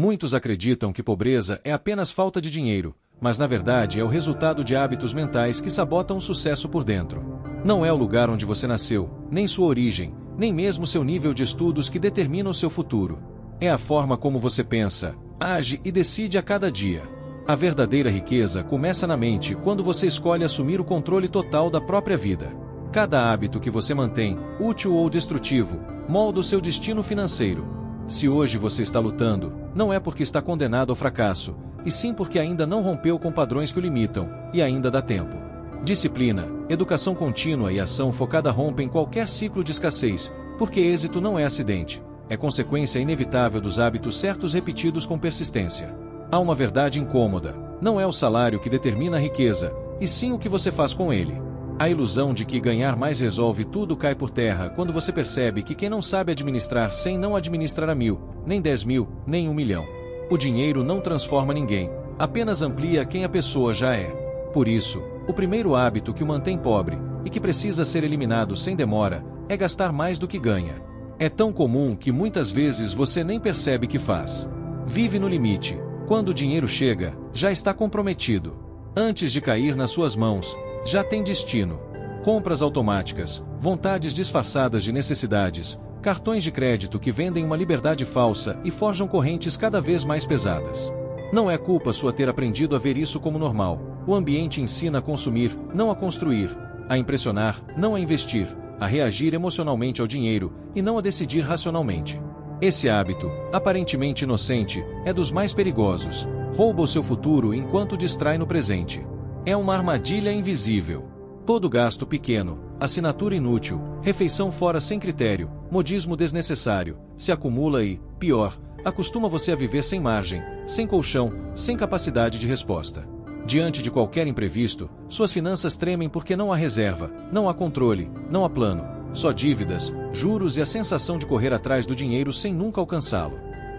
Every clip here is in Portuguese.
Muitos acreditam que pobreza é apenas falta de dinheiro, mas na verdade é o resultado de hábitos mentais que sabotam o sucesso por dentro. Não é o lugar onde você nasceu, nem sua origem, nem mesmo seu nível de estudos que determina o seu futuro. É a forma como você pensa, age e decide a cada dia. A verdadeira riqueza começa na mente quando você escolhe assumir o controle total da própria vida. Cada hábito que você mantém, útil ou destrutivo, molda o seu destino financeiro. Se hoje você está lutando, não é porque está condenado ao fracasso, e sim porque ainda não rompeu com padrões que o limitam, e ainda dá tempo. Disciplina, educação contínua e ação focada rompem qualquer ciclo de escassez, porque êxito não é acidente, é consequência inevitável dos hábitos certos repetidos com persistência. Há uma verdade incômoda: não é o salário que determina a riqueza, e sim o que você faz com ele. A ilusão de que ganhar mais resolve tudo cai por terra quando você percebe que quem não sabe administrar 100 não administrará 1000, nem 10.000, nem 1 milhão. O dinheiro não transforma ninguém, apenas amplia quem a pessoa já é. Por isso, o primeiro hábito que o mantém pobre, e que precisa ser eliminado sem demora, é gastar mais do que ganha. É tão comum que muitas vezes você nem percebe que faz. Vive no limite. Quando o dinheiro chega, já está comprometido. Antes de cair nas suas mãos, já tem destino. Compras automáticas, vontades disfarçadas de necessidades, cartões de crédito que vendem uma liberdade falsa e forjam correntes cada vez mais pesadas. Não é culpa sua ter aprendido a ver isso como normal. O ambiente ensina a consumir, não a construir, a impressionar, não a investir, a reagir emocionalmente ao dinheiro e não a decidir racionalmente. Esse hábito, aparentemente inocente, é dos mais perigosos. Rouba o seu futuro enquanto distrai no presente. É uma armadilha invisível. Todo gasto pequeno, assinatura inútil, refeição fora sem critério, modismo desnecessário, se acumula e, pior, acostuma você a viver sem margem, sem colchão, sem capacidade de resposta. Diante de qualquer imprevisto, suas finanças tremem porque não há reserva, não há controle, não há plano, só dívidas, juros e a sensação de correr atrás do dinheiro sem nunca alcançá-lo.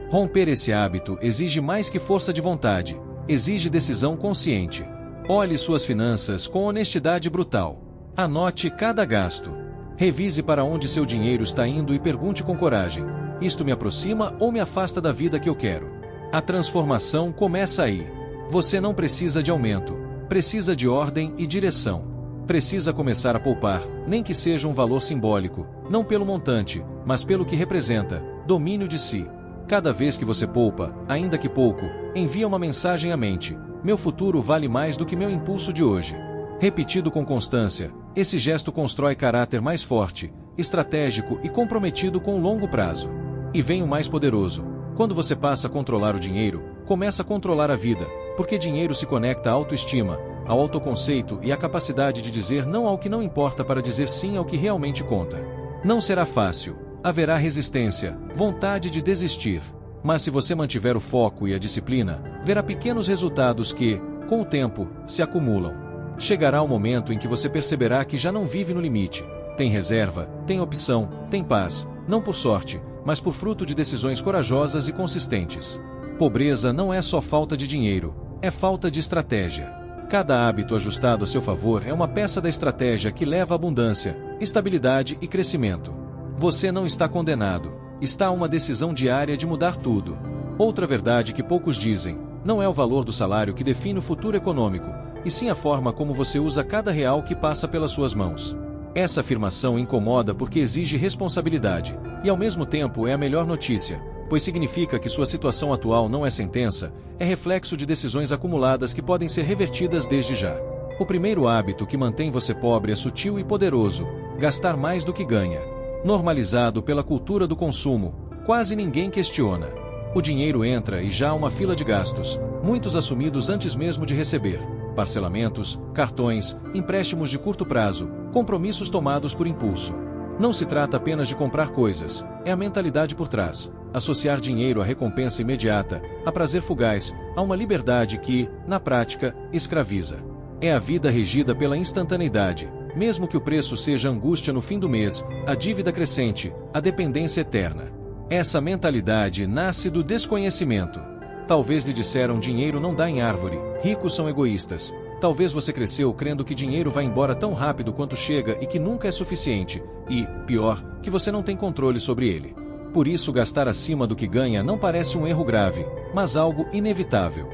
Romper esse hábito exige mais que força de vontade, exige decisão consciente. Olhe suas finanças com honestidade brutal. Anote cada gasto. Revise para onde seu dinheiro está indo e pergunte com coragem: isto me aproxima ou me afasta da vida que eu quero? A transformação começa aí. Você não precisa de aumento, precisa de ordem e direção. Precisa começar a poupar, nem que seja um valor simbólico, não pelo montante, mas pelo que representa: domínio de si. Cada vez que você poupa, ainda que pouco, envia uma mensagem à mente: meu futuro vale mais do que meu impulso de hoje. Repetido com constância, esse gesto constrói caráter mais forte, estratégico e comprometido com o longo prazo. E vem o mais poderoso: quando você passa a controlar o dinheiro, começa a controlar a vida, porque dinheiro se conecta à autoestima, ao autoconceito e à capacidade de dizer não ao que não importa para dizer sim ao que realmente conta. Não será fácil, haverá resistência, vontade de desistir. Mas se você mantiver o foco e a disciplina, verá pequenos resultados que, com o tempo, se acumulam. Chegará o momento em que você perceberá que já não vive no limite. Tem reserva, tem opção, tem paz, não por sorte, mas por fruto de decisões corajosas e consistentes. Pobreza não é só falta de dinheiro, é falta de estratégia. Cada hábito ajustado a seu favor é uma peça da estratégia que leva à abundância, estabilidade e crescimento. Você não está condenado, está a uma decisão diária de mudar tudo. Outra verdade que poucos dizem: não é o valor do salário que define o futuro econômico, e sim a forma como você usa cada real que passa pelas suas mãos. Essa afirmação incomoda porque exige responsabilidade, e ao mesmo tempo é a melhor notícia, pois significa que sua situação atual não é sentença, é reflexo de decisões acumuladas que podem ser revertidas desde já. O primeiro hábito que mantém você pobre é sutil e poderoso: gastar mais do que ganha. Normalizado pela cultura do consumo, quase ninguém questiona. O dinheiro entra e já há uma fila de gastos, muitos assumidos antes mesmo de receber. Parcelamentos, cartões, empréstimos de curto prazo, compromissos tomados por impulso. Não se trata apenas de comprar coisas, é a mentalidade por trás. Associar dinheiro à recompensa imediata, a prazer fugaz, a uma liberdade que, na prática, escraviza. É a vida regida pela instantaneidade, mesmo que o preço seja angústia no fim do mês, a dívida crescente, a dependência eterna. Essa mentalidade nasce do desconhecimento. Talvez lhe disseram: dinheiro não dá em árvore, ricos são egoístas. Talvez você cresceu crendo que dinheiro vai embora tão rápido quanto chega e que nunca é suficiente, e, pior, que você não tem controle sobre ele. Por isso, gastar acima do que ganha não parece um erro grave, mas algo inevitável.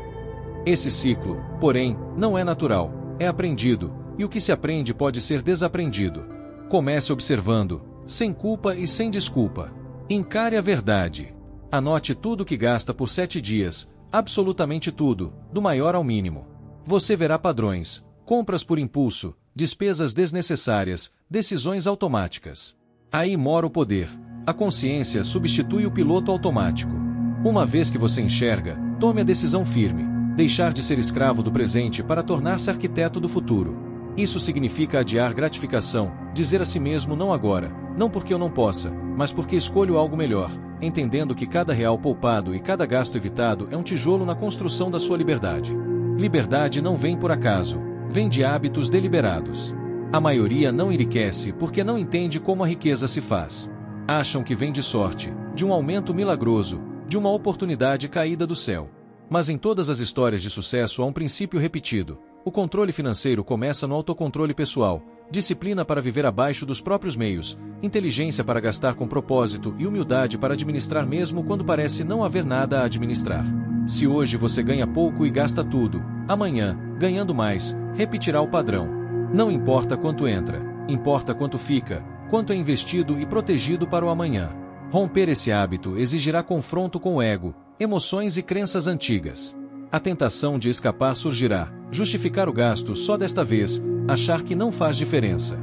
Esse ciclo, porém, não é natural, é aprendido, e o que se aprende pode ser desaprendido. Comece observando, sem culpa e sem desculpa. Encare a verdade. Anote tudo o que gasta por 7 dias, absolutamente tudo, do maior ao mínimo. Você verá padrões, compras por impulso, despesas desnecessárias, decisões automáticas. Aí mora o poder. A consciência substitui o piloto automático. Uma vez que você enxerga, tome a decisão firme, deixar de ser escravo do presente para tornar-se arquiteto do futuro. Isso significa adiar gratificação, dizer a si mesmo não agora, não porque eu não possa, mas porque escolho algo melhor, entendendo que cada real poupado e cada gasto evitado é um tijolo na construção da sua liberdade. Liberdade não vem por acaso, vem de hábitos deliberados. A maioria não enriquece porque não entende como a riqueza se faz. Acham que vem de sorte, de um aumento milagroso, de uma oportunidade caída do céu. Mas em todas as histórias de sucesso há um princípio repetido. O controle financeiro começa no autocontrole pessoal, disciplina para viver abaixo dos próprios meios, inteligência para gastar com propósito e humildade para administrar mesmo quando parece não haver nada a administrar. Se hoje você ganha pouco e gasta tudo, amanhã, ganhando mais, repetirá o padrão. Não importa quanto entra, importa quanto fica, quanto é investido e protegido para o amanhã. Romper esse hábito exigirá confronto com o ego, emoções e crenças antigas. A tentação de escapar surgirá, justificar o gasto só desta vez, achar que não faz diferença.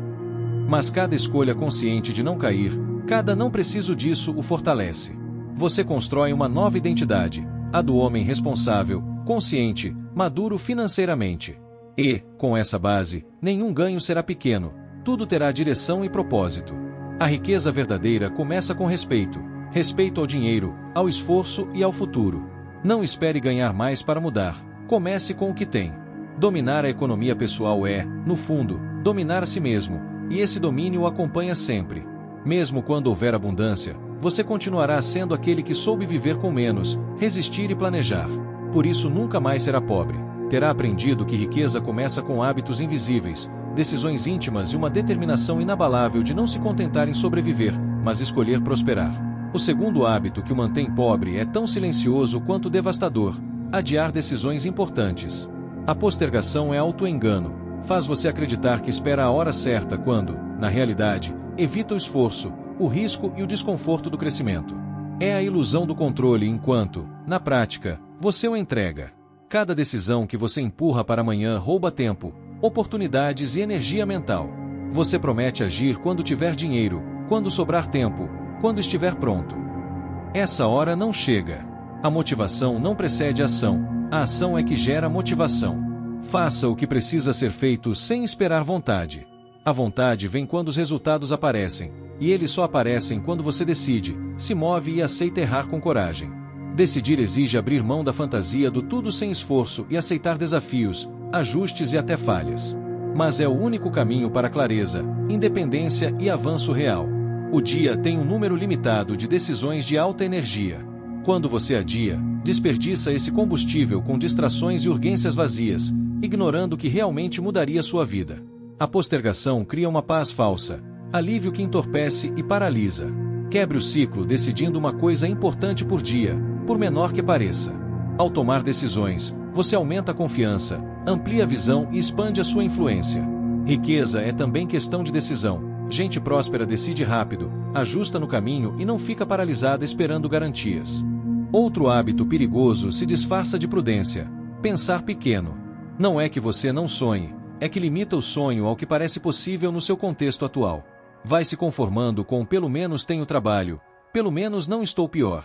Mas cada escolha consciente de não cair, cada não preciso disso o fortalece. Você constrói uma nova identidade, a do homem responsável, consciente, maduro financeiramente. E, com essa base, nenhum ganho será pequeno, tudo terá direção e propósito. A riqueza verdadeira começa com respeito, respeito ao dinheiro, ao esforço e ao futuro. Não espere ganhar mais para mudar, comece com o que tem. Dominar a economia pessoal é, no fundo, dominar a si mesmo, e esse domínio o acompanha sempre. Mesmo quando houver abundância, você continuará sendo aquele que soube viver com menos, resistir e planejar. Por isso nunca mais será pobre. Terá aprendido que riqueza começa com hábitos invisíveis, decisões íntimas e uma determinação inabalável de não se contentar em sobreviver, mas escolher prosperar. O segundo hábito que o mantém pobre é tão silencioso quanto devastador: adiar decisões importantes. A postergação é auto-engano, faz você acreditar que espera a hora certa quando, na realidade, evita o esforço, o risco e o desconforto do crescimento. É a ilusão do controle enquanto, na prática, você o entrega. Cada decisão que você empurra para amanhã rouba tempo, oportunidades e energia mental. Você promete agir quando tiver dinheiro, quando sobrar tempo, quando estiver pronto. Essa hora não chega. A motivação não precede a ação é que gera motivação. Faça o que precisa ser feito sem esperar vontade. A vontade vem quando os resultados aparecem, e eles só aparecem quando você decide, se move e aceita errar com coragem. Decidir exige abrir mão da fantasia do tudo sem esforço e aceitar desafios, ajustes e até falhas. Mas é o único caminho para clareza, independência e avanço real. O dia tem um número limitado de decisões de alta energia. Quando você adia, desperdiça esse combustível com distrações e urgências vazias, ignorando o que realmente mudaria sua vida. A postergação cria uma paz falsa, alívio que entorpece e paralisa. Quebre o ciclo decidindo uma coisa importante por dia, por menor que pareça. Ao tomar decisões, você aumenta a confiança, amplia a visão e expande a sua influência. Riqueza é também questão de decisão. Gente próspera decide rápido, ajusta no caminho e não fica paralisada esperando garantias. Outro hábito perigoso se disfarça de prudência: pensar pequeno. Não é que você não sonhe, é que limita o sonho ao que parece possível no seu contexto atual. Vai se conformando com pelo menos tenho trabalho, pelo menos não estou pior.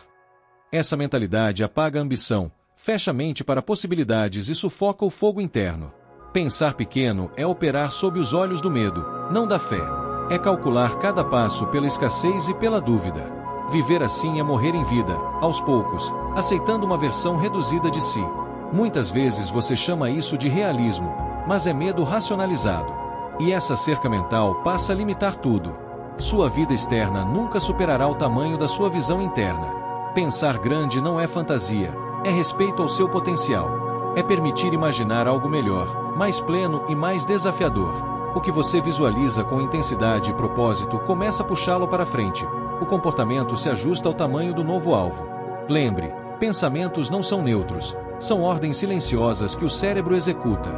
Essa mentalidade apaga a ambição, fecha a mente para possibilidades e sufoca o fogo interno. Pensar pequeno é operar sob os olhos do medo, não da fé. É calcular cada passo pela escassez e pela dúvida. Viver assim é morrer em vida, aos poucos, aceitando uma versão reduzida de si. Muitas vezes você chama isso de realismo, mas é medo racionalizado. E essa cerca mental passa a limitar tudo. Sua vida externa nunca superará o tamanho da sua visão interna. Pensar grande não é fantasia, é respeito ao seu potencial. É permitir imaginar algo melhor, mais pleno e mais desafiador. O que você visualiza com intensidade e propósito começa a puxá-lo para frente, o comportamento se ajusta ao tamanho do novo alvo. Lembre, pensamentos não são neutros, são ordens silenciosas que o cérebro executa.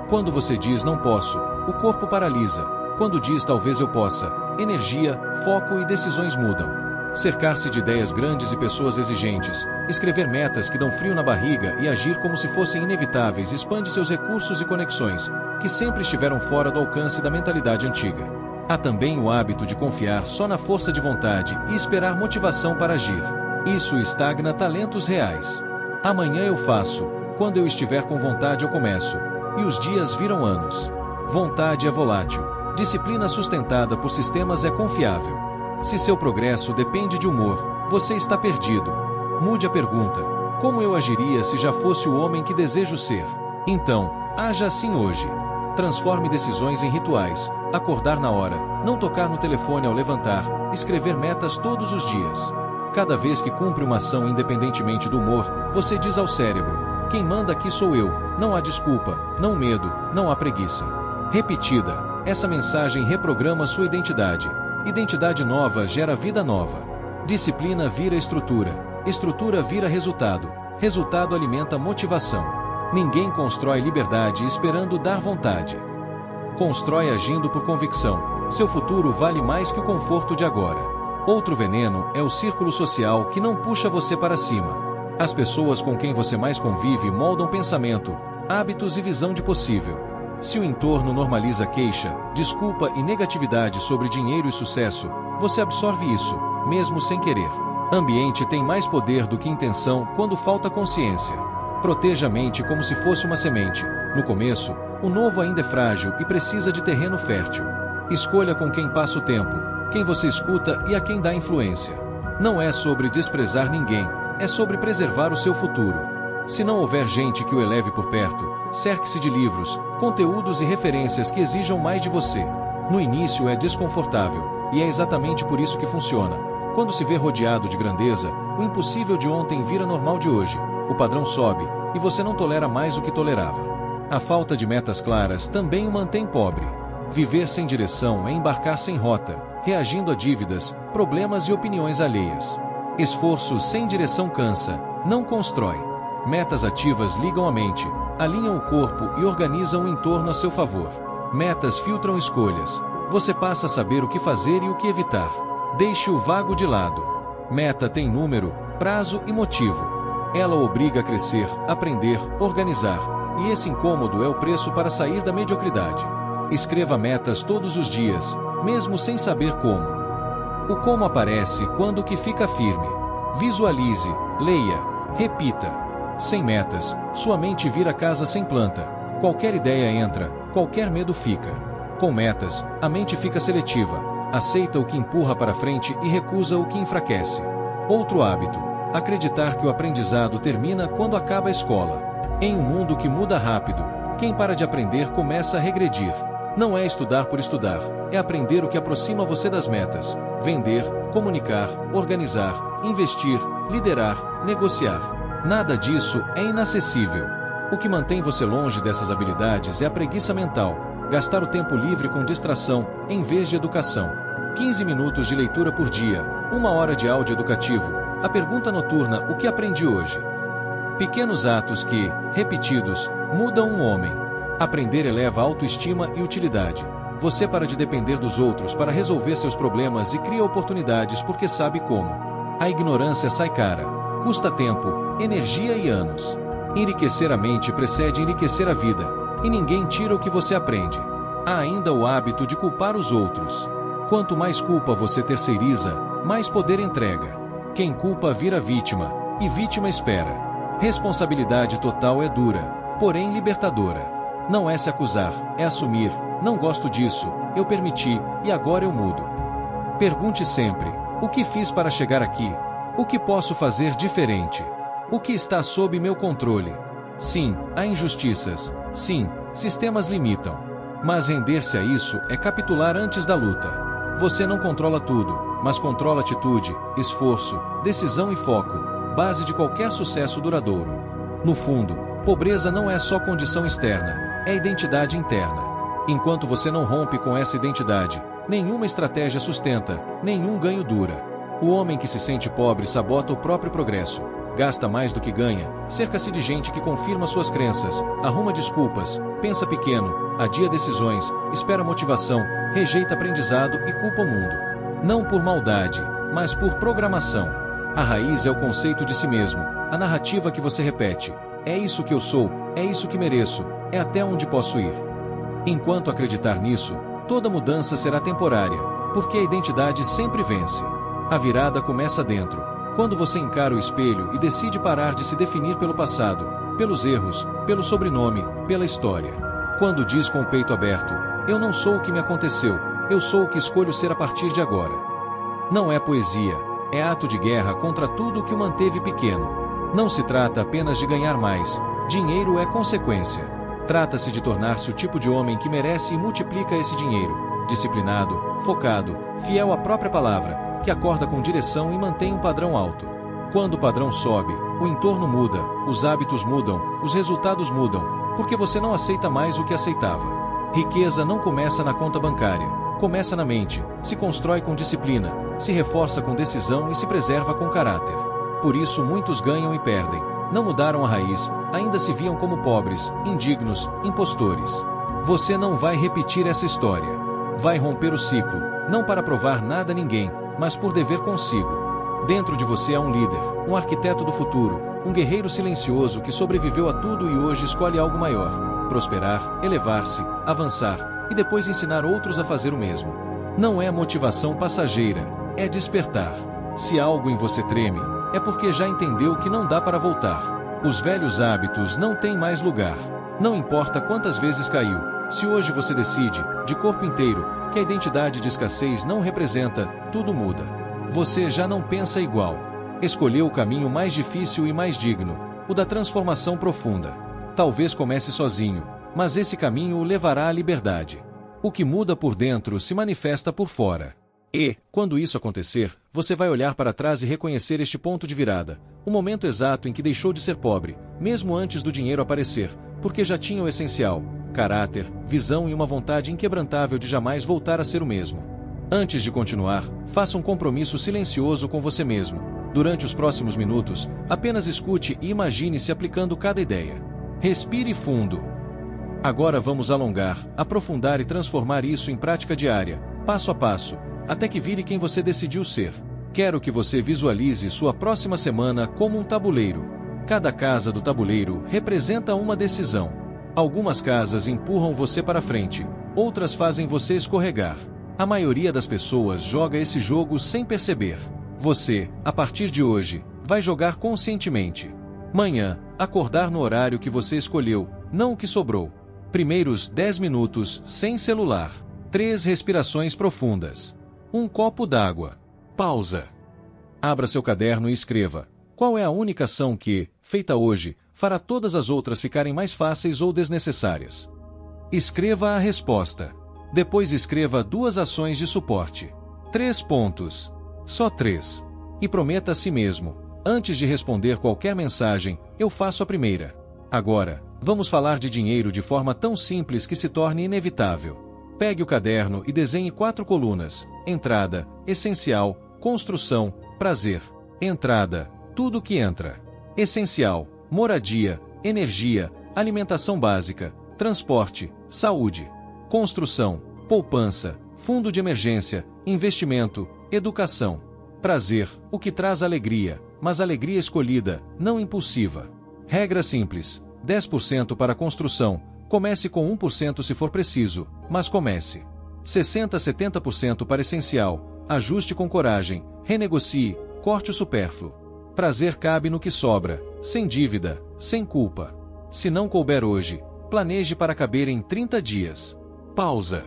Quando você diz não posso, o corpo paralisa. Quando diz talvez eu possa, energia, foco e decisões mudam. Cercar-se de ideias grandes e pessoas exigentes, escrever metas que dão frio na barriga e agir como se fossem inevitáveis expande seus recursos e conexões, que sempre estiveram fora do alcance da mentalidade antiga. Há também o hábito de confiar só na força de vontade e esperar motivação para agir. Isso estagna talentos reais. Amanhã eu faço, quando eu estiver com vontade eu começo, e os dias viram anos. Vontade é volátil, disciplina sustentada por sistemas é confiável. Se seu progresso depende de humor, você está perdido. Mude a pergunta: como eu agiria se já fosse o homem que desejo ser? Então, haja assim hoje. Transforme decisões em rituais, acordar na hora, não tocar no telefone ao levantar, escrever metas todos os dias. Cada vez que cumpre uma ação independentemente do humor, você diz ao cérebro: quem manda aqui sou eu, não há desculpa, não medo, não há preguiça. Repetida, essa mensagem reprograma sua identidade. Identidade nova gera vida nova. Disciplina vira estrutura, estrutura vira resultado, resultado alimenta motivação. Ninguém constrói liberdade esperando dar vontade. Constrói agindo por convicção. Seu futuro vale mais que o conforto de agora. Outro veneno é o círculo social que não puxa você para cima. As pessoas com quem você mais convive moldam pensamento, hábitos e visão de possível. Se o entorno normaliza queixa, desculpa e negatividade sobre dinheiro e sucesso, você absorve isso, mesmo sem querer. Ambiente tem mais poder do que intenção quando falta consciência. Proteja a mente como se fosse uma semente. No começo, o novo ainda é frágil e precisa de terreno fértil. Escolha com quem passa o tempo, quem você escuta e a quem dá influência. Não é sobre desprezar ninguém, é sobre preservar o seu futuro. Se não houver gente que o eleve por perto, cerque-se de livros, conteúdos e referências que exijam mais de você. No início é desconfortável, e é exatamente por isso que funciona. Quando se vê rodeado de grandeza, o impossível de ontem vira normal de hoje, o padrão sobe, e você não tolera mais o que tolerava. A falta de metas claras também o mantém pobre. Viver sem direção é embarcar sem rota, reagindo a dívidas, problemas e opiniões alheias. Esforço sem direção cansa, não constrói. Metas ativas ligam a mente, alinham o corpo e organizam o entorno a seu favor. Metas filtram escolhas. Você passa a saber o que fazer e o que evitar. Deixe o vago de lado. Meta tem número, prazo e motivo. Ela obriga a crescer, aprender, organizar. E esse incômodo é o preço para sair da mediocridade. Escreva metas todos os dias, mesmo sem saber como. O como aparece quando o que fica firme. Visualize, leia, repita. Sem metas, sua mente vira casa sem planta. Qualquer ideia entra, qualquer medo fica. Com metas, a mente fica seletiva, aceita o que empurra para frente e recusa o que enfraquece. Outro hábito: acreditar que o aprendizado termina quando acaba a escola. Em um mundo que muda rápido, quem para de aprender começa a regredir. Não é estudar por estudar, é aprender o que aproxima você das metas. Vender, comunicar, organizar, investir, liderar, negociar. Nada disso é inacessível. O que mantém você longe dessas habilidades é a preguiça mental, gastar o tempo livre com distração, em vez de educação. 15 minutos de leitura por dia, 1 hora de áudio educativo, a pergunta noturna: o que aprendi hoje? Pequenos atos que, repetidos, mudam um homem. Aprender eleva a autoestima e utilidade. Você para de depender dos outros para resolver seus problemas e cria oportunidades porque sabe como. A ignorância sai cara, custa tempo, energia e anos. Enriquecer a mente precede enriquecer a vida, e ninguém tira o que você aprende. Há ainda o hábito de culpar os outros. Quanto mais culpa você terceiriza, mais poder entrega. Quem culpa vira vítima, e vítima espera. Responsabilidade total é dura, porém libertadora. Não é se acusar, é assumir: não gosto disso, eu permiti, e agora eu mudo. Pergunte sempre: o que fiz para chegar aqui? O que posso fazer diferente? O que está sob meu controle? Sim, há injustiças. Sim, sistemas limitam. Mas render-se a isso é capitular antes da luta. Você não controla tudo, mas controla atitude, esforço, decisão e foco, base de qualquer sucesso duradouro. No fundo, pobreza não é só condição externa, é identidade interna. Enquanto você não rompe com essa identidade, nenhuma estratégia sustenta, nenhum ganho dura. O homem que se sente pobre sabota o próprio progresso. Gasta mais do que ganha, cerca-se de gente que confirma suas crenças, arruma desculpas, pensa pequeno, adia decisões, espera motivação, rejeita aprendizado e culpa o mundo. Não por maldade, mas por programação. A raiz é o conceito de si mesmo, a narrativa que você repete. É isso que eu sou, é isso que mereço, é até onde posso ir. Enquanto acreditar nisso, toda mudança será temporária, porque a identidade sempre vence. A virada começa dentro. Quando você encara o espelho e decide parar de se definir pelo passado, pelos erros, pelo sobrenome, pela história. Quando diz com o peito aberto, eu não sou o que me aconteceu, eu sou o que escolho ser a partir de agora. Não é poesia, é ato de guerra contra tudo o que o manteve pequeno. Não se trata apenas de ganhar mais, dinheiro é consequência. Trata-se de tornar-se o tipo de homem que merece e multiplica esse dinheiro, disciplinado, focado, fiel à própria palavra, que acorda com direção e mantém um padrão alto. Quando o padrão sobe, o entorno muda, os hábitos mudam, os resultados mudam, porque você não aceita mais o que aceitava. Riqueza não começa na conta bancária, começa na mente, se constrói com disciplina, se reforça com decisão e se preserva com caráter. Por isso muitos ganham e perdem, não mudaram a raiz, ainda se viam como pobres, indignos, impostores. Você não vai repetir essa história. Vai romper o ciclo, não para provar nada a ninguém, mas por dever consigo. Dentro de você há um líder, um arquiteto do futuro, um guerreiro silencioso que sobreviveu a tudo e hoje escolhe algo maior: prosperar, elevar-se, avançar, e depois ensinar outros a fazer o mesmo. Não é motivação passageira, é despertar. Se algo em você treme, é porque já entendeu que não dá para voltar. Os velhos hábitos não têm mais lugar. Não importa quantas vezes caiu, se hoje você decide, de corpo inteiro, que a identidade de escassez não representa, tudo muda. Você já não pensa igual. Escolheu o caminho mais difícil e mais digno, o da transformação profunda. Talvez comece sozinho, mas esse caminho o levará à liberdade. O que muda por dentro se manifesta por fora. E, quando isso acontecer, você vai olhar para trás e reconhecer este ponto de virada, o momento exato em que deixou de ser pobre, mesmo antes do dinheiro aparecer, porque já tinha o essencial: caráter, visão e uma vontade inquebrantável de jamais voltar a ser o mesmo. Antes de continuar, faça um compromisso silencioso com você mesmo. Durante os próximos minutos, apenas escute e imagine-se aplicando cada ideia. Respire fundo. Agora vamos alongar, aprofundar e transformar isso em prática diária, passo a passo, até que vire quem você decidiu ser. Quero que você visualize sua próxima semana como um tabuleiro. Cada casa do tabuleiro representa uma decisão. Algumas casas empurram você para frente, outras fazem você escorregar. A maioria das pessoas joga esse jogo sem perceber. Você, a partir de hoje, vai jogar conscientemente. Manhã, acordar no horário que você escolheu, não o que sobrou. Primeiros 10 minutos sem celular. 3 respirações profundas. 1 copo d'água. Pausa. Abra seu caderno e escreva: qual é a única ação que, feita hoje, fará todas as outras ficarem mais fáceis ou desnecessárias? Escreva a resposta. Depois escreva 2 ações de suporte. 3 pontos. Só 3. E prometa a si mesmo: antes de responder qualquer mensagem, eu faço a primeira. Agora, vamos falar de dinheiro de forma tão simples que se torne inevitável. Pegue o caderno e desenhe 4 colunas: entrada, essencial, construção, prazer. Entrada: tudo que entra. Essencial: moradia, energia, alimentação básica, transporte, saúde. Construção: poupança, fundo de emergência, investimento, educação. Prazer: o que traz alegria, mas alegria escolhida, não impulsiva. Regra simples: 10% para construção. Comece com 1% se for preciso, mas comece. 60 a 70% para essencial. Ajuste com coragem, renegocie, corte o supérfluo. Prazer cabe no que sobra, sem dívida, sem culpa. Se não couber hoje, planeje para caber em 30 dias. Pausa.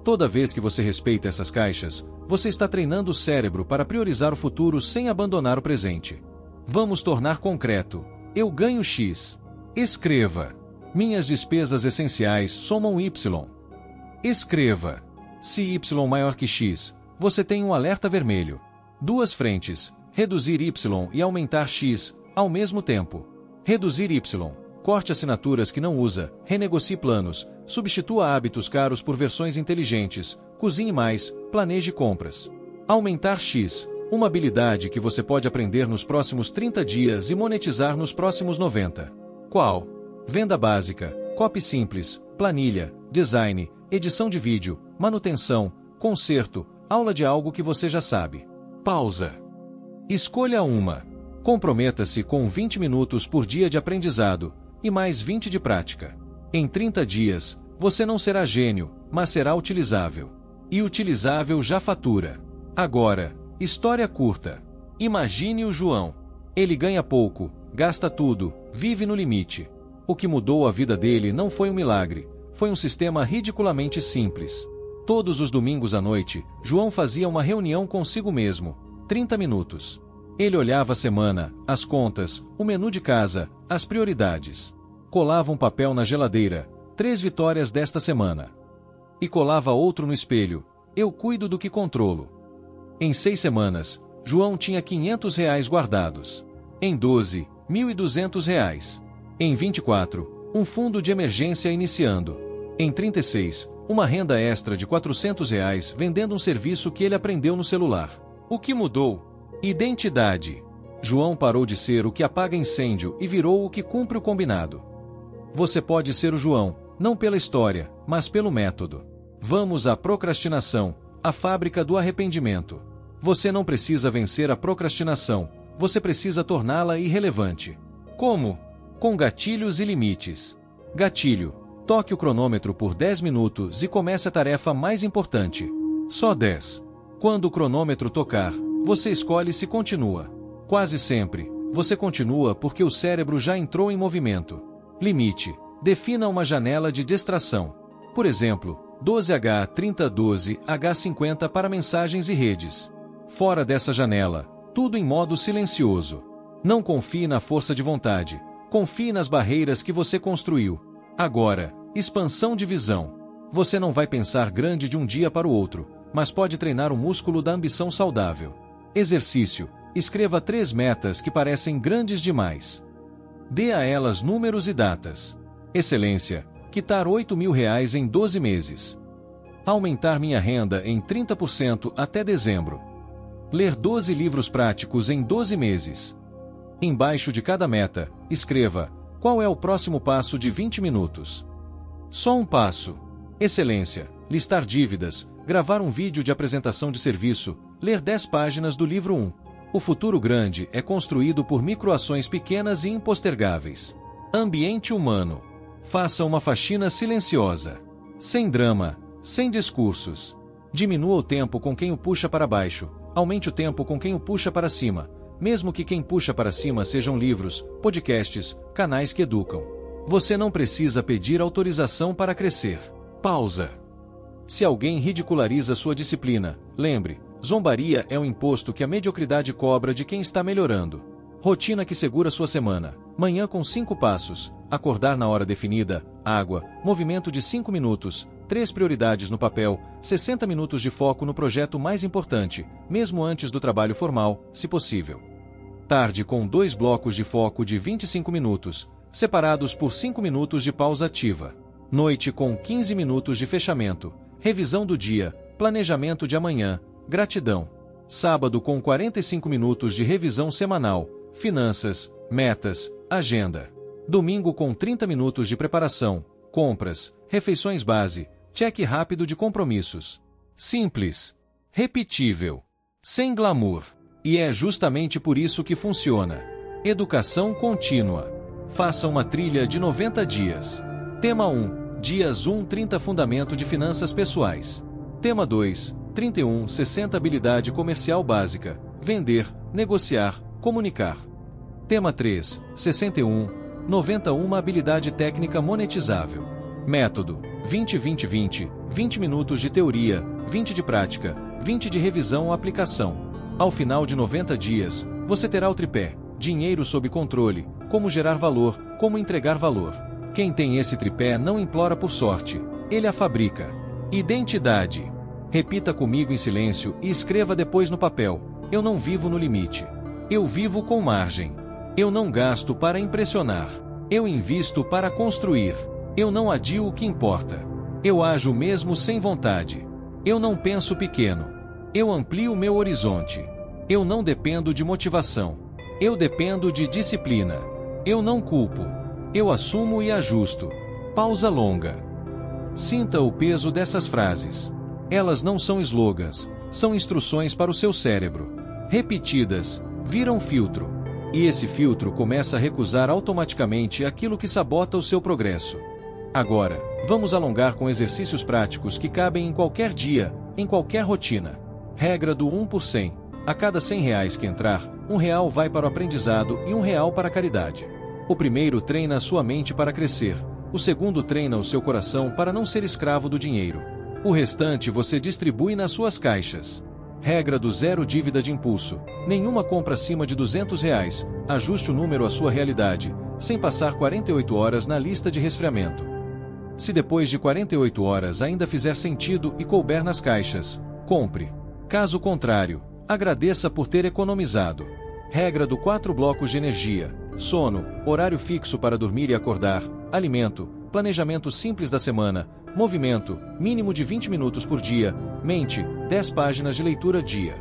Toda vez que você respeita essas caixas, você está treinando o cérebro para priorizar o futuro sem abandonar o presente. Vamos tornar concreto: eu ganho X. Escreva: minhas despesas essenciais somam Y. Escreva: se Y maior que X, você tem um alerta vermelho. 2 frentes: reduzir Y e aumentar X, ao mesmo tempo. Reduzir Y: corte assinaturas que não usa, renegocie planos, substitua hábitos caros por versões inteligentes, cozinhe mais, planeje compras. Aumentar X: Uma habilidade que você pode aprender nos próximos 30 dias e monetizar nos próximos 90. Qual? Venda básica, copy simples, planilha, design, edição de vídeo, manutenção, conserto, aula de algo que você já sabe. Pausa. Escolha uma. Comprometa-se com 20 minutos por dia de aprendizado e mais 20 de prática. Em 30 dias, você não será gênio, mas será utilizável. E utilizável já fatura. Agora, história curta. Imagine o João. Ele ganha pouco, gasta tudo, vive no limite. O que mudou a vida dele não foi um milagre, foi um sistema ridiculamente simples. Todos os domingos à noite, João fazia uma reunião consigo mesmo, 30 minutos. Ele olhava a semana, as contas, o menu de casa, as prioridades. Colava um papel na geladeira, 3 vitórias desta semana. E colava outro no espelho, eu cuido do que controlo. Em 6 semanas, João tinha R$ 500 guardados. Em 12, R$ 1.200. Em 24, um fundo de emergência iniciando. Em 36, uma renda extra de R$ 400 vendendo um serviço que ele aprendeu no celular. O que mudou? Identidade. João parou de ser o que apaga incêndio e virou o que cumpre o combinado. Você pode ser o João, não pela história, mas pelo método. Vamos à procrastinação, a fábrica do arrependimento. Você não precisa vencer a procrastinação, você precisa torná-la irrelevante. Como? Com gatilhos e limites. Gatilho. Toque o cronômetro por 10 minutos e comece a tarefa mais importante. Só 10. Quando o cronômetro tocar, você escolhe se continua. Quase sempre, você continua porque o cérebro já entrou em movimento. Limite. Defina uma janela de distração. Por exemplo, 12H30 12H50 para mensagens e redes. Fora dessa janela, tudo em modo silencioso. Não confie na força de vontade. Confie nas barreiras que você construiu. Agora, expansão de visão. Você não vai pensar grande de um dia para o outro, mas pode treinar o músculo da ambição saudável. Exercício. Escreva 3 metas que parecem grandes demais. Dê a elas números e datas. Excelência. Quitar R$ 8.000 em 12 meses. Aumentar minha renda em 30% até dezembro. Ler 12 livros práticos em 12 meses. Embaixo de cada meta, escreva: qual é o próximo passo de 20 minutos? Só um passo. Excelência. Listar dívidas, gravar um vídeo de apresentação de serviço, ler 10 páginas do livro 1. O futuro grande é construído por microações pequenas e impostergáveis. Ambiente humano. Faça uma faxina silenciosa. Sem drama, sem discursos. Diminua o tempo com quem o puxa para baixo, aumente o tempo com quem o puxa para cima, mesmo que quem puxa para cima sejam livros, podcasts, canais que educam. Você não precisa pedir autorização para crescer. Pausa. Se alguém ridiculariza sua disciplina, lembre, zombaria é um imposto que a mediocridade cobra de quem está melhorando. Rotina que segura sua semana. Manhã com 5 passos. Acordar na hora definida. Água. Movimento de 5 minutos. 3 prioridades no papel. 60 minutos de foco no projeto mais importante, mesmo antes do trabalho formal, se possível. Tarde com 2 blocos de foco de 25 minutos, separados por 5 minutos de pausa ativa. Noite com 15 minutos de fechamento. Revisão do dia. Planejamento de amanhã. Gratidão. Sábado com 45 minutos de revisão semanal. Finanças, metas, agenda. Domingo com 30 minutos de preparação, compras, refeições base, cheque rápido de compromissos. Simples. Repetível. Sem glamour. E é justamente por isso que funciona. Educação contínua. Faça uma trilha de 90 dias. Tema 1. Dias 1 30 Fundamento de Finanças Pessoais. Tema 2. 31 60 Habilidade Comercial Básica. Vender, negociar, comunicar. Tema 3, 61, 91 Habilidade técnica monetizável. Método, 20-20-20, 20 minutos de teoria, 20 de prática, 20 de revisão ou aplicação. Ao final de 90 dias, você terá o tripé, dinheiro sob controle, como gerar valor, como entregar valor. Quem tem esse tripé não implora por sorte, ele a fabrica. Identidade. Repita comigo em silêncio e escreva depois no papel: eu não vivo no limite. Eu vivo com margem. Eu não gasto para impressionar. Eu invisto para construir. Eu não adio o que importa. Eu ajo mesmo sem vontade. Eu não penso pequeno. Eu amplio meu horizonte. Eu não dependo de motivação. Eu dependo de disciplina. Eu não culpo. Eu assumo e ajusto. Pausa longa. Sinta o peso dessas frases. Elas não são slogans, são instruções para o seu cérebro. Repetidas, viram filtro. E esse filtro começa a recusar automaticamente aquilo que sabota o seu progresso. Agora, vamos alongar com exercícios práticos que cabem em qualquer dia, em qualquer rotina. Regra do 1 por 100. A cada R$ 100 que entrar, R$ 1 vai para o aprendizado e R$ 1 para a caridade. O primeiro treina a sua mente para crescer. O segundo treina o seu coração para não ser escravo do dinheiro. O restante você distribui nas suas caixas. Regra do 0 dívida de impulso. Nenhuma compra acima de R$ 200. Ajuste o número à sua realidade, sem passar 48 horas na lista de resfriamento. Se depois de 48 horas ainda fizer sentido e couber nas caixas, compre. Caso contrário, agradeça por ter economizado. Regra do 4 blocos de energia. Sono, horário fixo para dormir e acordar, alimento, planejamento simples da semana, movimento, mínimo de 20 minutos por dia, mente, 10 páginas de leitura dia.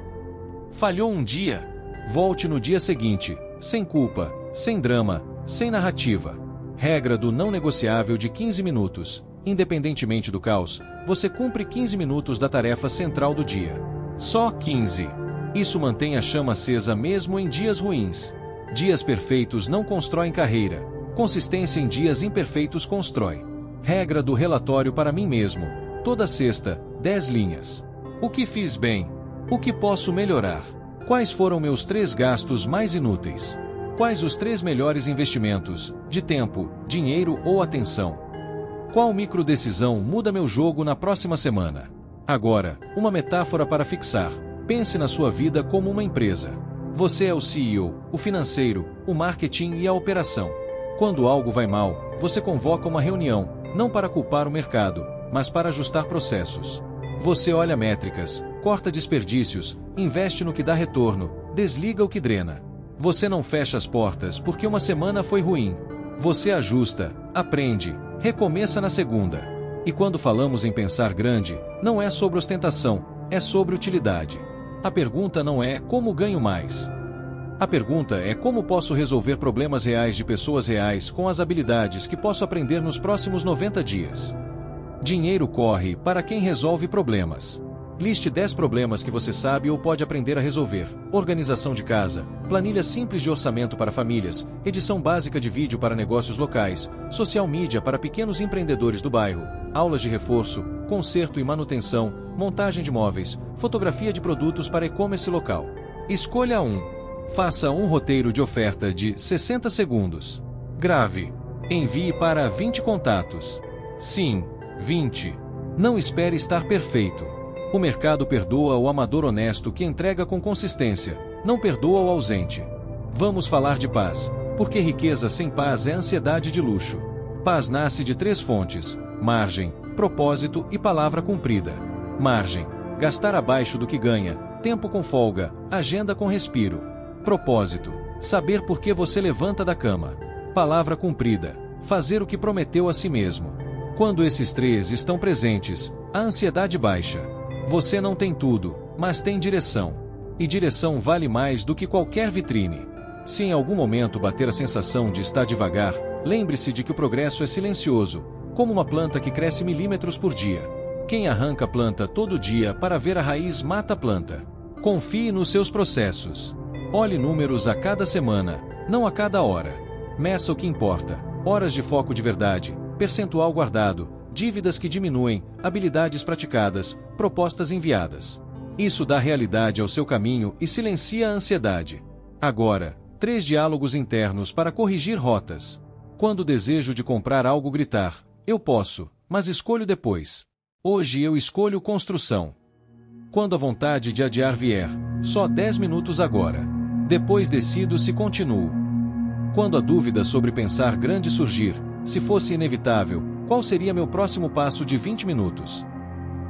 Falhou um dia? Volte no dia seguinte, sem culpa, sem drama, sem narrativa. Regra do não negociável de 15 minutos. Independentemente do caos, você cumpre 15 minutos da tarefa central do dia. Só 15. Isso mantém a chama acesa mesmo em dias ruins. Dias perfeitos não constroem carreira. Consistência em dias imperfeitos constrói. Regra do relatório para mim mesmo. Toda sexta, 10 linhas. O que fiz bem? O que posso melhorar? Quais foram meus 3 gastos mais inúteis? Quais os 3 melhores investimentos, de tempo, dinheiro ou atenção? Qual microdecisão muda meu jogo na próxima semana? Agora, uma metáfora para fixar. Pense na sua vida como uma empresa. Você é o CEO, o financeiro, o marketing e a operação. Quando algo vai mal, você convoca uma reunião, não para culpar o mercado, mas para ajustar processos. Você olha métricas, corta desperdícios, investe no que dá retorno, desliga o que drena. Você não fecha as portas porque uma semana foi ruim. Você ajusta, aprende, recomeça na segunda. E quando falamos em pensar grande, não é sobre ostentação, é sobre utilidade. A pergunta não é como ganho mais. A pergunta é como posso resolver problemas reais de pessoas reais com as habilidades que posso aprender nos próximos 90 dias. Dinheiro corre para quem resolve problemas. Liste 10 problemas que você sabe ou pode aprender a resolver. Organização de casa, planilha simples de orçamento para famílias, edição básica de vídeo para negócios locais, social media para pequenos empreendedores do bairro, aulas de reforço, conserto e manutenção, montagem de móveis, fotografia de produtos para e-commerce local. Escolha um. Faça um roteiro de oferta de 60 segundos. Grave. Envie para 20 contatos. Sim, 20. Não espere estar perfeito. O mercado perdoa o amador honesto que entrega com consistência, não perdoa o ausente. Vamos falar de paz, porque riqueza sem paz é ansiedade de luxo. Paz nasce de 3 fontes: margem, propósito e palavra cumprida. Margem, gastar abaixo do que ganha, tempo com folga, agenda com respiro. Propósito, saber por que você levanta da cama. Palavra cumprida, fazer o que prometeu a si mesmo. Quando esses 3 estão presentes, a ansiedade baixa. Você não tem tudo, mas tem direção. E direção vale mais do que qualquer vitrine. Se em algum momento bater a sensação de estar devagar, lembre-se de que o progresso é silencioso, como uma planta que cresce milímetros por dia. Quem arranca a planta todo dia para ver a raiz mata a planta. Confie nos seus processos. Olhe números a cada semana, não a cada hora. Meça o que importa: horas de foco de verdade, percentual guardado, dívidas que diminuem, habilidades praticadas, propostas enviadas. Isso dá realidade ao seu caminho e silencia a ansiedade. Agora, 3 diálogos internos para corrigir rotas. Quando o desejo de comprar algo gritar: eu posso, mas escolho depois. Hoje eu escolho construção. Quando a vontade de adiar vier: só 10 minutos agora. Depois decido se continuo. Quando a dúvida sobre pensar grande surgir: se fosse inevitável, qual seria meu próximo passo de 20 minutos?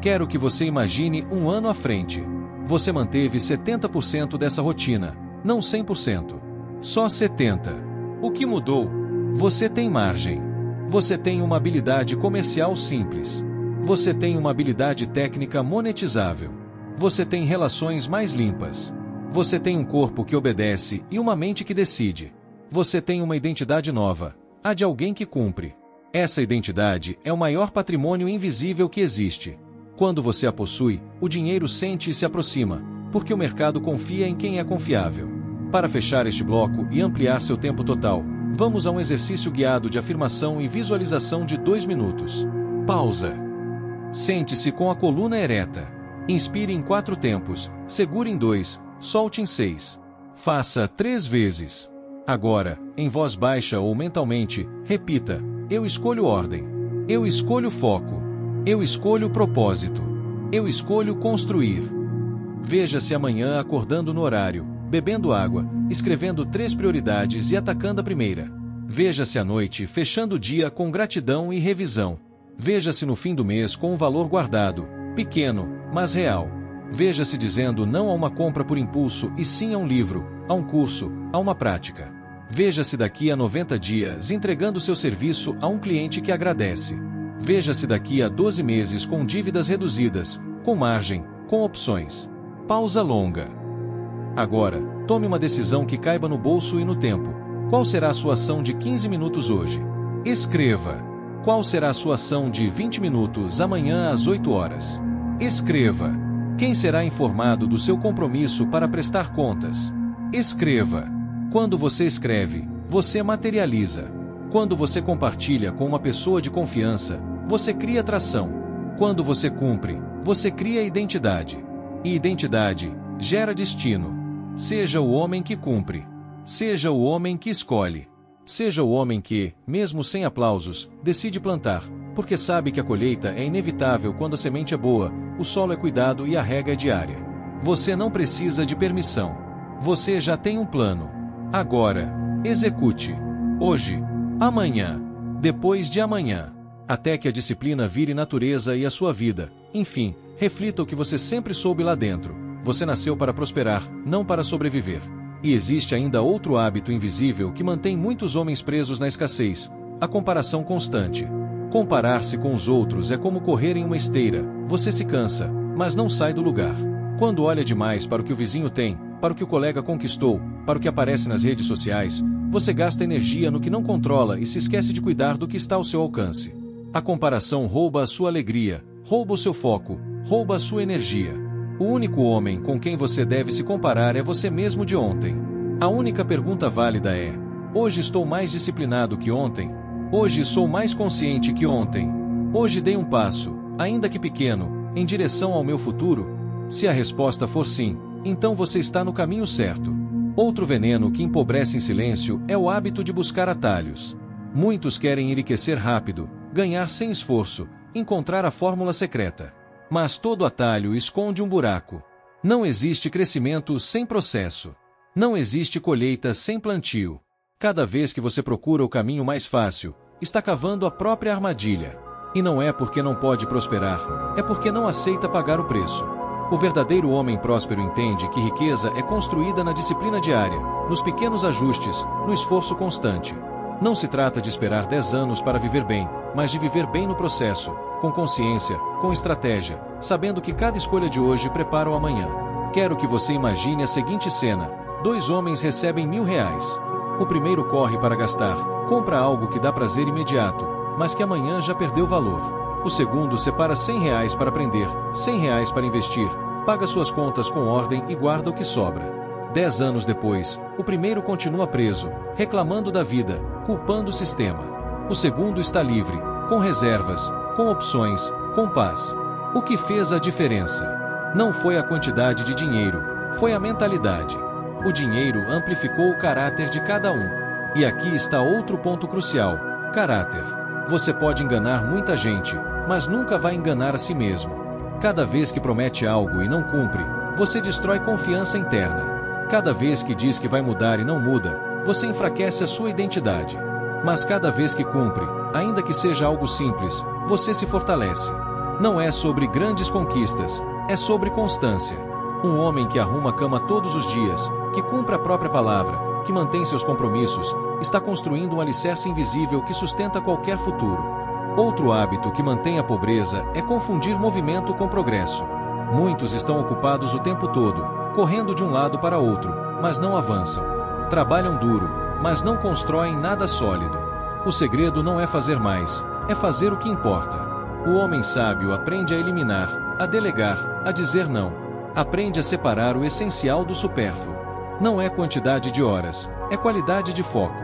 Quero que você imagine um ano à frente. Você manteve 70% dessa rotina, não 100%. Só 70%. O que mudou? Você tem margem. Você tem uma habilidade comercial simples. Você tem uma habilidade técnica monetizável. Você tem relações mais limpas. Você tem um corpo que obedece e uma mente que decide. Você tem uma identidade nova, a de alguém que cumpre. Essa identidade é o maior patrimônio invisível que existe. Quando você a possui, o dinheiro sente e se aproxima, porque o mercado confia em quem é confiável. Para fechar este bloco e ampliar seu tempo total, vamos a um exercício guiado de afirmação e visualização de 2 minutos. Pausa. Sente-se com a coluna ereta. Inspire em 4 tempos, segure em 2, solte em 6. Faça 3 vezes. Agora, em voz baixa ou mentalmente, repita: eu escolho ordem. Eu escolho foco. Eu escolho propósito. Eu escolho construir. Veja-se amanhã acordando no horário, bebendo água, escrevendo 3 prioridades e atacando a primeira. Veja-se à noite fechando o dia com gratidão e revisão. Veja-se no fim do mês com um valor guardado, pequeno, mas real. Veja-se dizendo não a uma compra por impulso e sim a um livro, a um curso, a uma prática. Veja-se daqui a 90 dias entregando seu serviço a um cliente que agradece. Veja-se daqui a 12 meses com dívidas reduzidas, com margem, com opções. Pausa longa. Agora, tome uma decisão que caiba no bolso e no tempo. Qual será a sua ação de 15 minutos hoje? Escreva. Qual será a sua ação de 20 minutos amanhã às 8 horas? Escreva. Quem será informado do seu compromisso para prestar contas? Escreva. Quando você escreve, você materializa. Quando você compartilha com uma pessoa de confiança, você cria atração. Quando você cumpre, você cria identidade. E identidade gera destino. Seja o homem que cumpre. Seja o homem que escolhe. Seja o homem que, mesmo sem aplausos, decide plantar, porque sabe que a colheita é inevitável quando a semente é boa, o solo é cuidado e a rega é diária. Você não precisa de permissão. Você já tem um plano. Agora, execute. Hoje, amanhã, depois de amanhã, até que a disciplina vire natureza e a sua vida. Enfim, reflita o que você sempre soube lá dentro. Você nasceu para prosperar, não para sobreviver. E existe ainda outro hábito invisível que mantém muitos homens presos na escassez: a comparação constante. Comparar-se com os outros é como correr em uma esteira. Você se cansa, mas não sai do lugar. Quando olha demais para o que o vizinho tem, para o que o colega conquistou, para o que aparece nas redes sociais, você gasta energia no que não controla e se esquece de cuidar do que está ao seu alcance. A comparação rouba a sua alegria, rouba o seu foco, rouba a sua energia. O único homem com quem você deve se comparar é você mesmo de ontem. A única pergunta válida é: hoje estou mais disciplinado que ontem? Hoje sou mais consciente que ontem? Hoje dei um passo, ainda que pequeno, em direção ao meu futuro? Se a resposta for sim, então você está no caminho certo. Outro veneno que empobrece em silêncio é o hábito de buscar atalhos. Muitos querem enriquecer rápido, ganhar sem esforço, encontrar a fórmula secreta. Mas todo atalho esconde um buraco. Não existe crescimento sem processo. Não existe colheita sem plantio. Cada vez que você procura o caminho mais fácil, está cavando a própria armadilha. E não é porque não pode prosperar, é porque não aceita pagar o preço. O verdadeiro homem próspero entende que riqueza é construída na disciplina diária, nos pequenos ajustes, no esforço constante. Não se trata de esperar 10 anos para viver bem, mas de viver bem no processo, com consciência, com estratégia, sabendo que cada escolha de hoje prepara o amanhã. Quero que você imagine a seguinte cena: 2 homens recebem R$1.000. O primeiro corre para gastar, compra algo que dá prazer imediato, mas que amanhã já perdeu valor. O segundo separa R$100 para aprender, R$100 para investir, paga suas contas com ordem e guarda o que sobra. 10 anos depois, o primeiro continua preso, reclamando da vida, culpando o sistema. O segundo está livre, com reservas, com opções, com paz. O que fez a diferença? Não foi a quantidade de dinheiro, foi a mentalidade. O dinheiro amplificou o caráter de cada um. E aqui está outro ponto crucial: caráter. Você pode enganar muita gente, mas nunca vai enganar a si mesmo. Cada vez que promete algo e não cumpre, você destrói confiança interna. Cada vez que diz que vai mudar e não muda, você enfraquece a sua identidade. Mas cada vez que cumpre, ainda que seja algo simples, você se fortalece. Não é sobre grandes conquistas, é sobre constância. Um homem que arruma a cama todos os dias, que cumpre a própria palavra, que mantém seus compromissos, está construindo um alicerce invisível que sustenta qualquer futuro. Outro hábito que mantém a pobreza é confundir movimento com progresso. Muitos estão ocupados o tempo todo, correndo de um lado para outro, mas não avançam. Trabalham duro, mas não constroem nada sólido. O segredo não é fazer mais, é fazer o que importa. O homem sábio aprende a eliminar, a delegar, a dizer não. Aprende a separar o essencial do supérfluo. Não é quantidade de horas, é qualidade de foco.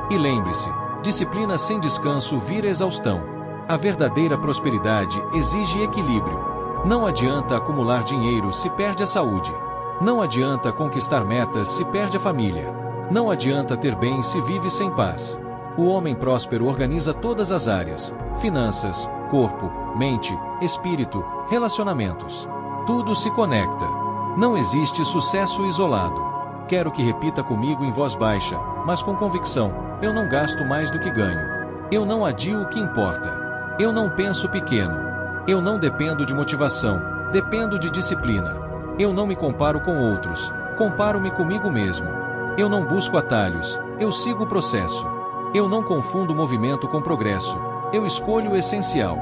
E lembre-se, disciplina sem descanso vira exaustão. A verdadeira prosperidade exige equilíbrio. Não adianta acumular dinheiro se perde a saúde. Não adianta conquistar metas se perde a família. Não adianta ter bem se vive sem paz. O homem próspero organiza todas as áreas: finanças, corpo, mente, espírito, relacionamentos. Tudo se conecta. Não existe sucesso isolado. Quero que repita comigo em voz baixa, mas com convicção: eu não gasto mais do que ganho. Eu não adio o que importa. Eu não penso pequeno. Eu não dependo de motivação, dependo de disciplina. Eu não me comparo com outros, comparo-me comigo mesmo. Eu não busco atalhos, eu sigo o processo. Eu não confundo movimento com progresso, eu escolho o essencial.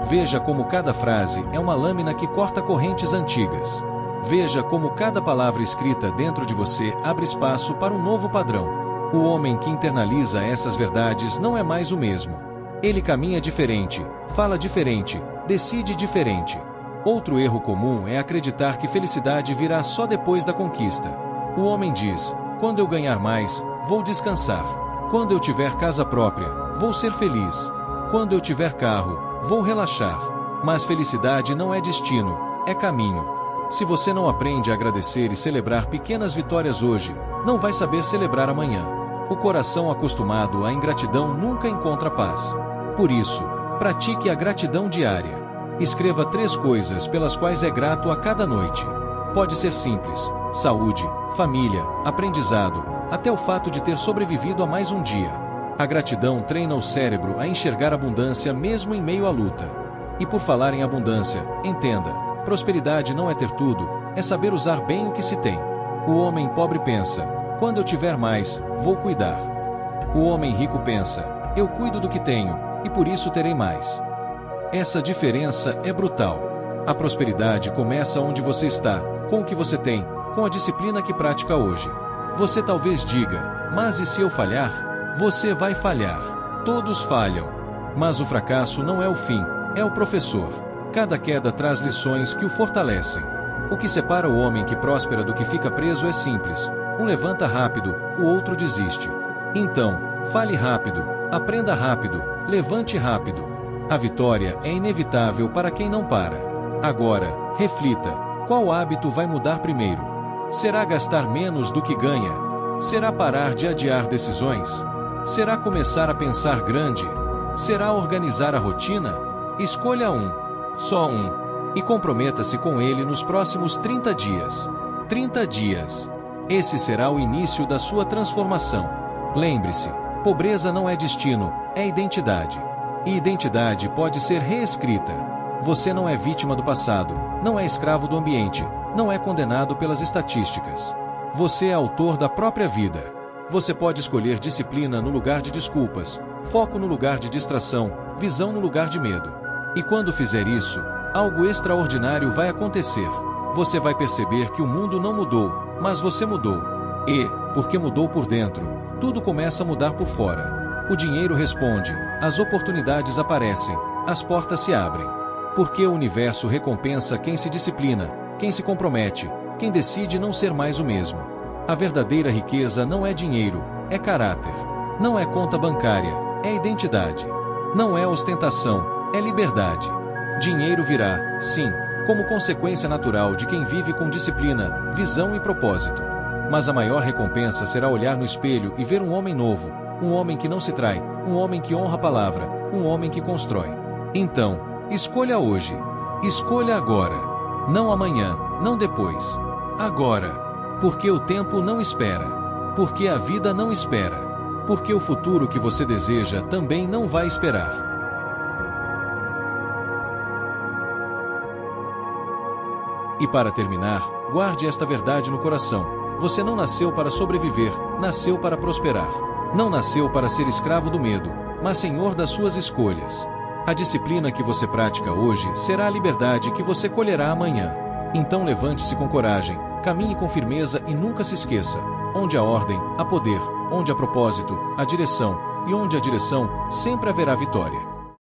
Veja como cada frase é uma lâmina que corta correntes antigas. Veja como cada palavra escrita dentro de você abre espaço para um novo padrão. O homem que internaliza essas verdades não é mais o mesmo. Ele caminha diferente, fala diferente, decide diferente. Outro erro comum é acreditar que felicidade virá só depois da conquista. O homem diz: quando eu ganhar mais, vou descansar. Quando eu tiver casa própria, vou ser feliz. Quando eu tiver carro, vou relaxar. Mas felicidade não é destino, é caminho. Se você não aprende a agradecer e celebrar pequenas vitórias hoje, não vai saber celebrar amanhã. O coração acostumado à ingratidão nunca encontra paz. Por isso, pratique a gratidão diária. Escreva 3 coisas pelas quais é grato a cada noite. Pode ser simples: saúde, família, aprendizado, até o fato de ter sobrevivido a mais um dia. A gratidão treina o cérebro a enxergar abundância mesmo em meio à luta. E por falar em abundância, entenda: prosperidade não é ter tudo, é saber usar bem o que se tem. O homem pobre pensa: quando eu tiver mais, vou cuidar. O homem rico pensa: eu cuido do que tenho, e por isso terei mais. Essa diferença é brutal. A prosperidade começa onde você está, com o que você tem, com a disciplina que pratica hoje. Você talvez diga: mas e se eu falhar? Você vai falhar. Todos falham. Mas o fracasso não é o fim, é o professor. Cada queda traz lições que o fortalecem. O que separa o homem que próspera do que fica preso é simples: um levanta rápido, o outro desiste. Então, fale rápido, aprenda rápido, levante rápido. A vitória é inevitável para quem não para. Agora, reflita: qual hábito vai mudar primeiro? Será gastar menos do que ganha? Será parar de adiar decisões? Será começar a pensar grande? Será organizar a rotina? Escolha um, só um, e comprometa-se com ele nos próximos 30 dias. 30 dias. Esse será o início da sua transformação. Lembre-se: pobreza não é destino, é identidade. E identidade pode ser reescrita. Você não é vítima do passado, não é escravo do ambiente, não é condenado pelas estatísticas. Você é autor da própria vida. Você pode escolher disciplina no lugar de desculpas, foco no lugar de distração, visão no lugar de medo. E quando fizer isso, algo extraordinário vai acontecer. Você vai perceber que o mundo não mudou, mas você mudou. E, porque mudou por dentro, tudo começa a mudar por fora. O dinheiro responde, as oportunidades aparecem, as portas se abrem. Porque o universo recompensa quem se disciplina, quem se compromete, quem decide não ser mais o mesmo. A verdadeira riqueza não é dinheiro, é caráter. Não é conta bancária, é identidade. Não é ostentação, é liberdade. Dinheiro virá, sim, como consequência natural de quem vive com disciplina, visão e propósito. Mas a maior recompensa será olhar no espelho e ver um homem novo, um homem que não se trai, um homem que honra a palavra, um homem que constrói. Então, escolha hoje. Escolha agora. Não amanhã, não depois. Agora. Porque o tempo não espera. Porque a vida não espera. Porque o futuro que você deseja também não vai esperar. E para terminar, guarde esta verdade no coração: você não nasceu para sobreviver, nasceu para prosperar. Não nasceu para ser escravo do medo, mas senhor das suas escolhas. A disciplina que você pratica hoje será a liberdade que você colherá amanhã. Então levante-se com coragem, Caminhe com firmeza e nunca se esqueça: onde há ordem, há poder; onde há propósito, há direção; e onde há direção, sempre haverá vitória.